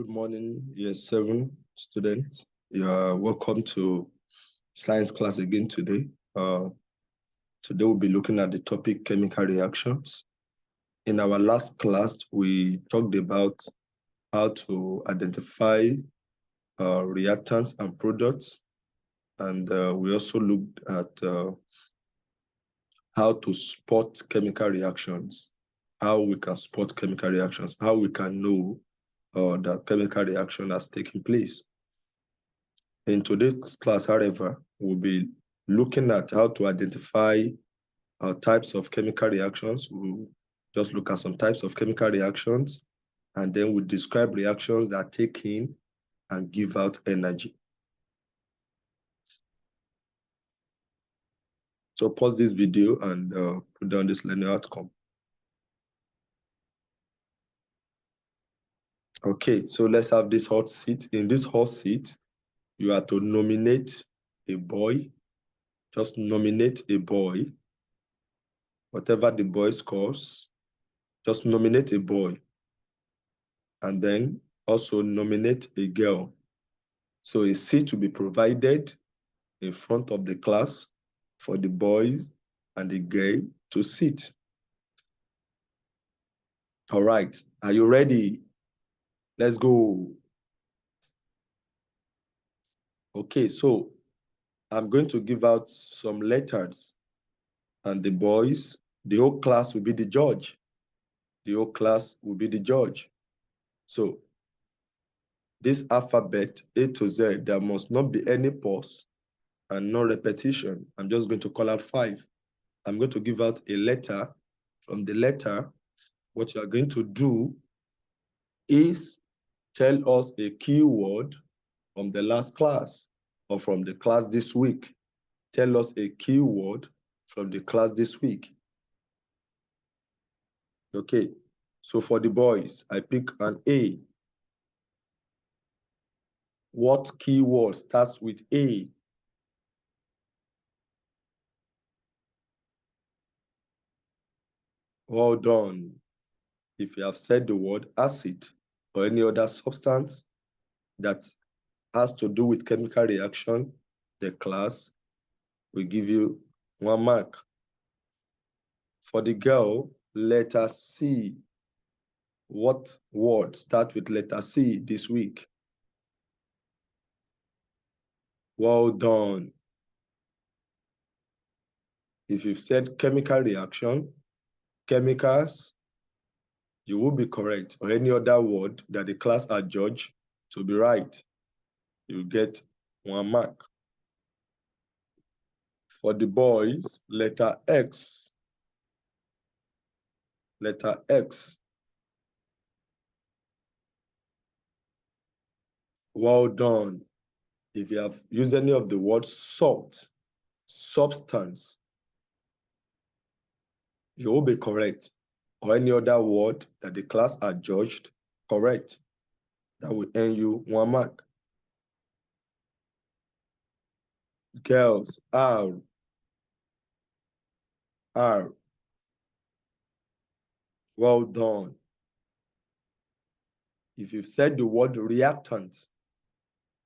Good morning, year 7 students. You are welcome to science class again today. Today we'll be looking at the topic chemical reactions. In our last class, we talked about how to identify reactants and products. And we also looked at how to spot chemical reactions, how we can spot chemical reactions, how we can know that chemical reaction has taken place. In today's class, however, we'll be looking at how to identify types of chemical reactions. We'll just look at some types of chemical reactions, and then we'll describe reactions that take in and give out energy. So pause this video and put down this learning outcome. Okay, so let's have this hot seat. In this hot seat, you are to nominate a boy. Just nominate a boy. Whatever the boy scores, just nominate a boy. And then also nominate a girl. So a seat will be provided in front of the class for the boys and the girl to sit. All right, are you ready? Let's go. Okay, so I'm going to give out some letters, and the boys, the whole class will be the judge. The whole class will be the judge. So this alphabet A to Z, there must not be any pause and no repetition. I'm just going to call out 5. I'm going to give out a letter. From the letter, what you are going to do is tell us a keyword from the last class or from the class this week. Tell us a keyword from the class this week. Okay, so for the boys, I pick an A. What keyword starts with A? Well done. If you have said the word acid or any other substance that has to do with chemical reaction, the class will give you 1 mark. For the girl, letter C. What word start with letter C this week? Well done. If you've said chemical reaction, chemicals, you will be correct, or any other word that the class adjudged to be right. You get 1 mark. For the boys, letter X. Letter X. Well done. If you have used any of the words salt, substance, you will be correct, or any other word that the class adjudged correct. That will earn you 1 mark. Girls, R. R. Well done. If you've said the word reactant,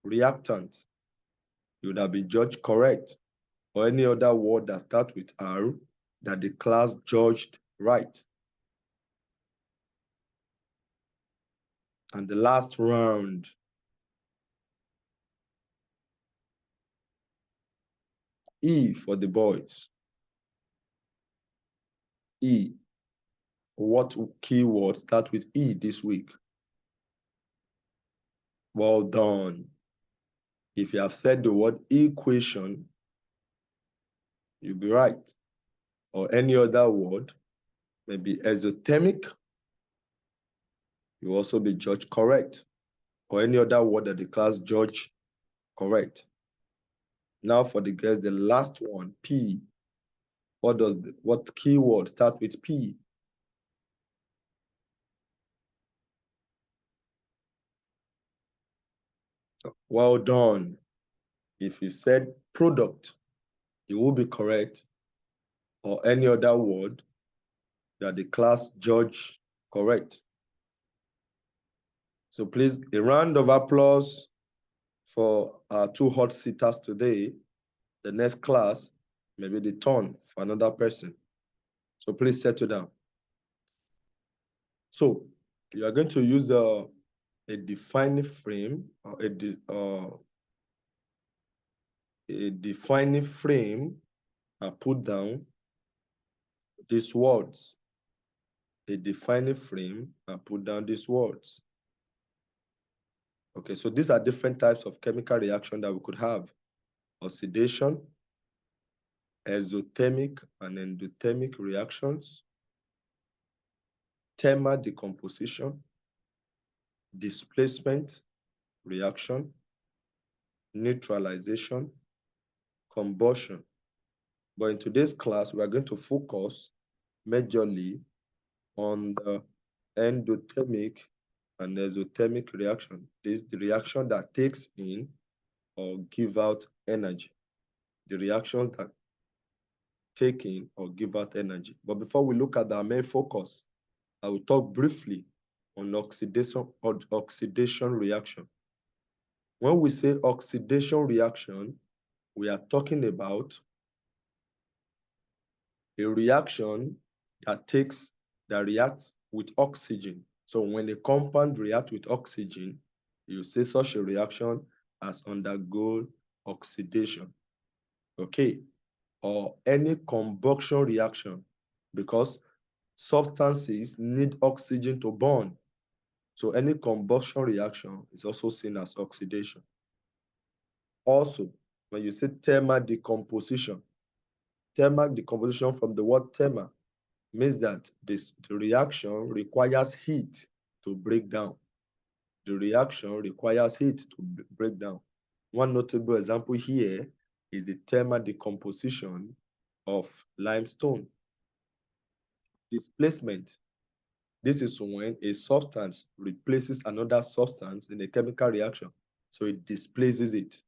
reactant, you would have been judged correct, or any other word that starts with R that the class judged right. And the last round, E for the boys. E. What keyword start with E this week? Well done. If you have said the word equation, you'll be right. Or any other word, maybe exothermic, you also be judged correct. Or any other word that the class judge correct. Now for the girls, the last one, P. What keyword start with P? Well done. If you said product, you will be correct, or any other word that the class judge correct. So please, a round of applause for our two hot sitters today. The next class may be the turn for another person. So please settle down. So you are going to use a defining frame, or a defining frame, and put down these words. A defining frame, and put down these words. Okay, so these are different types of chemical reaction that we could have: oxidation, exothermic and endothermic reactions, thermal decomposition, displacement reaction, neutralization, combustion. But in today's class, we are going to focus majorly on the endothermic and exothermic reaction. This is the reaction that takes in or give out energy. The reactions that take in or give out energy. But before we look at our main focus, I will talk briefly on oxidation reaction. When we say oxidation reaction, we are talking about a reaction that reacts with oxygen. So when a compound reacts with oxygen, you say such a reaction has undergone oxidation. Okay, or any combustion reaction, because substances need oxygen to burn. So any combustion reaction is also seen as oxidation. Also, when you say thermal decomposition from the word thermal means that the reaction requires heat to break down. The reaction requires heat to break down. One notable example here is the thermal decomposition of limestone. Displacement. This is when a substance replaces another substance in a chemical reaction. So it displaces it.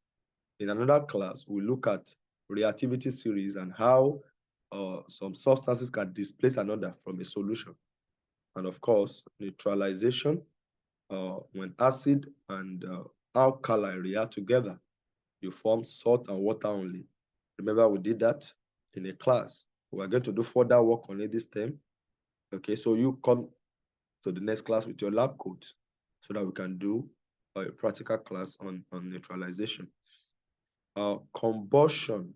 In another class, we look at reactivity series and how some substances can displace another from a solution. And of course, neutralization, when acid and alkali react together, you form salt and water only. Remember, we did that in a class. We're going to do further work on it this time. Okay, so you come to the next class with your lab coat so that we can do a practical class on neutralization. Combustion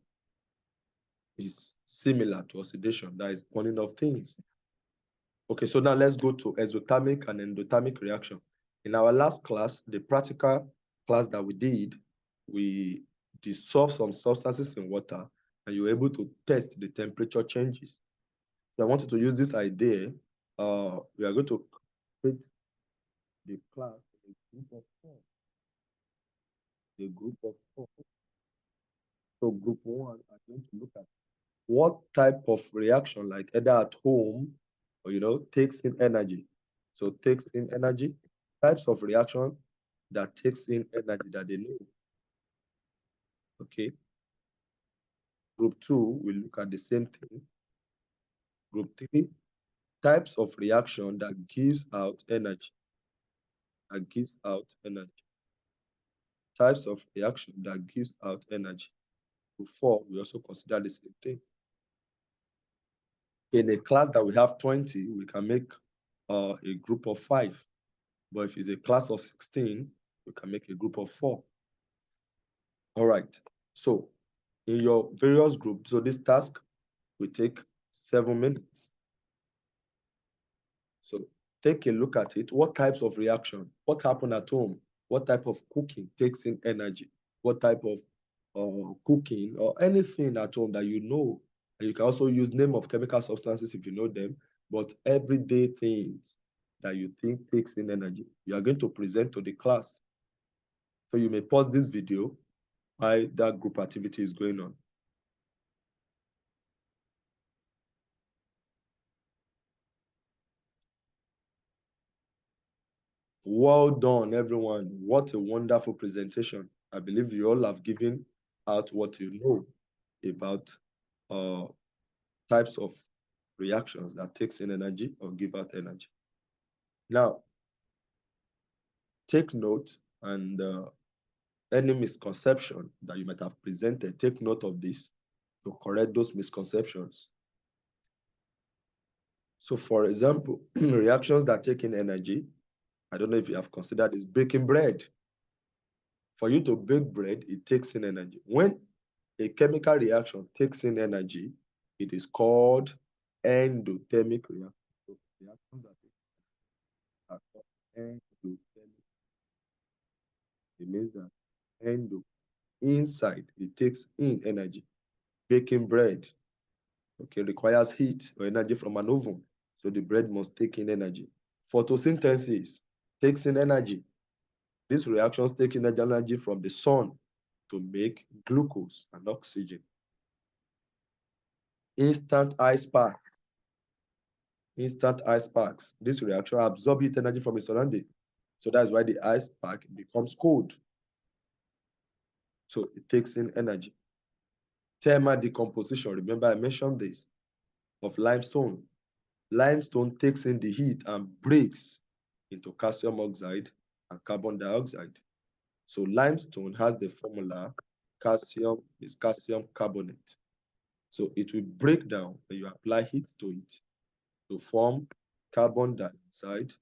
is similar to oxidation, that is burning of things. Okay, so now let's go to exothermic and endothermic reaction. In our last class, the practical class that we did, we dissolved some substances in water and you were able to test the temperature changes. So I want you to use this idea. We are going to create the class, a group of four. A group of four. So group one are going to look at what type of reaction, like either at home or, takes in energy. So takes in energy, types of reaction that takes in energy that they know. Okay. Group two will look at the same thing. Group three, types of reaction that gives out energy. That gives out energy. Types of reaction that gives out energy. Group four, we also consider the same thing. In a class that we have 20, we can make a group of 5. But if it's a class of 16, we can make a group of 4. All right. So in your various groups, so this task will take 7 minutes. So take a look at it. What types of reaction? What happened at home? What type of cooking takes in energy? What type of cooking or anything at home that you know? And you can also use name of chemical substances if you know them, but everyday things that you think takes in energy, you are going to present to the class. So you may pause this video while that group activity is going on. Well done, everyone. What a wonderful presentation. I believe you all have given out what you know about types of reactions that takes in energy or give out energy. Now, take note, and any misconception that you might have presented, take note of this to correct those misconceptions. So for example, reactions that take in energy, I don't know if you have considered this, baking bread. For you to bake bread, it takes in energy. When a chemical reaction takes in energy, it is called endothermic reaction. So reactions that are called endothermic. It means that endo, inside, it takes in energy. Baking bread, okay, requires heat or energy from an oven. So the bread must take in energy. Photosynthesis takes in energy. These reactions take in energy from the sun to make glucose and oxygen. Instant ice packs. Instant ice packs. This reaction absorbs heat energy from its surrounding. So that's why the ice pack becomes cold. So it takes in energy. Thermal decomposition. Remember, I mentioned this of limestone. Limestone takes in the heat and breaks into calcium oxide and carbon dioxide. So limestone has the formula calcium is calcium carbonate. So it will break down when you apply heat to it to form carbon dioxide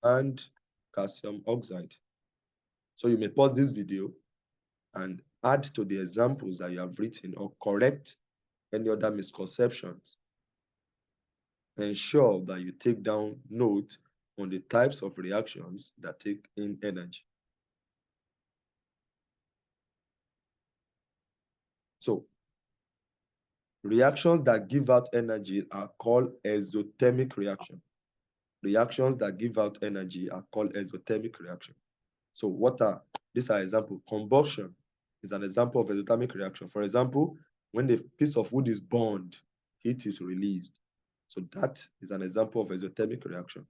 and calcium oxide. So you may pause this video and add to the examples that you have written or correct any other misconceptions. Ensure that you take down note on the types of reactions that take in energy. So reactions that give out energy are called exothermic reaction. Reactions that give out energy are called exothermic reaction. So these are examples. Combustion is an example of exothermic reaction. For example, when the piece of wood is burned, heat is released. So that is an example of exothermic reaction.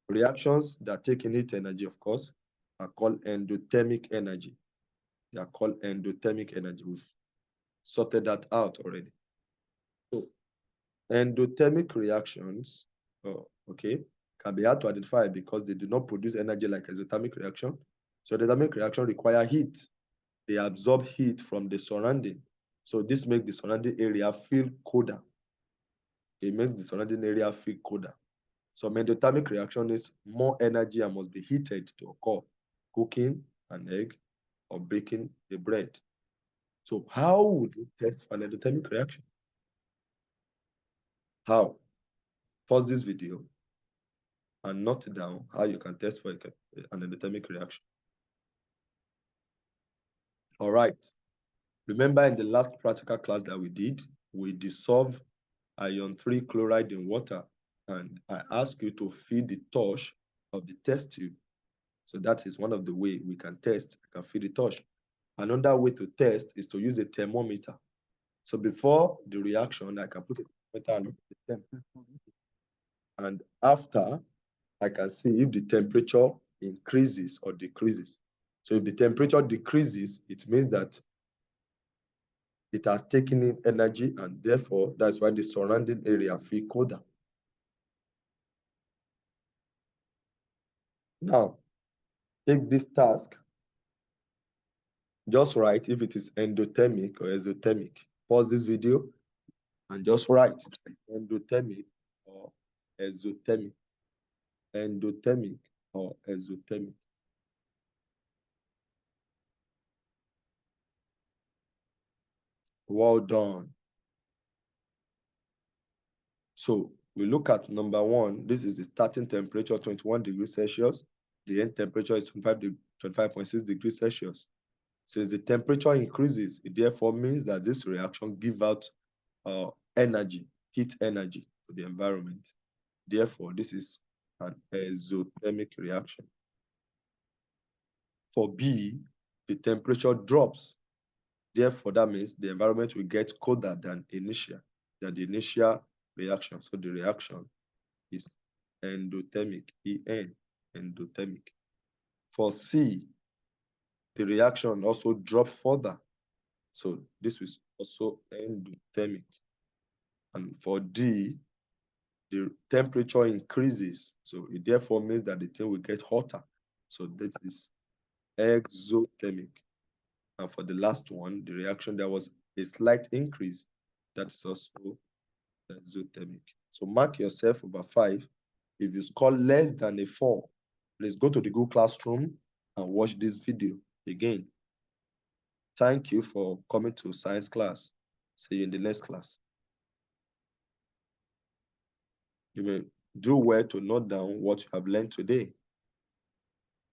Reactions that take in heat energy, of course, are called endothermic energy. They are called endothermic energy. We've sorted that out already. So endothermic reactions, okay, can be hard to identify because they do not produce energy like exothermic reaction. So exothermic reaction require heat. They absorb heat from the surrounding. So this makes the surrounding area feel colder. It makes the surrounding area feel colder. So endothermic reaction is more energy and must be heated to occur, cooking an egg or baking a bread. So how would you test for an endothermic reaction? How? Pause this video and note down how you can test for an endothermic reaction. All right. Remember in the last practical class that we did, we dissolve iron 3 chloride in water, and I ask you to feed the torch of the test tube. So that is one of the ways we can test. I can feed the torch. Another way to test is to use a thermometer. So before the reaction, I can put a thermometer and the temperature. And after, I can see if the temperature increases or decreases. So if the temperature decreases, it means that it has taken in energy, and therefore that's why the surrounding area feel colder. Now, take this task. Just write if it is endothermic or exothermic. Pause this video and just write endothermic or exothermic. Endothermic or exothermic. Well done. So we look at number one. This is the starting temperature, 21 degrees Celsius. The end temperature is 25.6 degrees Celsius. Since the temperature increases, it therefore means that this reaction gives out energy, heat energy to the environment. Therefore, this is an exothermic reaction. For B, the temperature drops. Therefore, that means the environment will get colder than the initial reaction. So the reaction is endothermic, EN, endothermic. For C, the reaction also drops further. So this is also endothermic. And for D, the temperature increases. So it therefore means that the thing will get hotter. So that is exothermic. And for the last one, the reaction, there was a slight increase. That is also exothermic. So mark yourself over 5. If you score less than a 4, please go to the Google Classroom and watch this video again. Thank you for coming to science class. See you in the next class. You may do well to note down what you have learned today.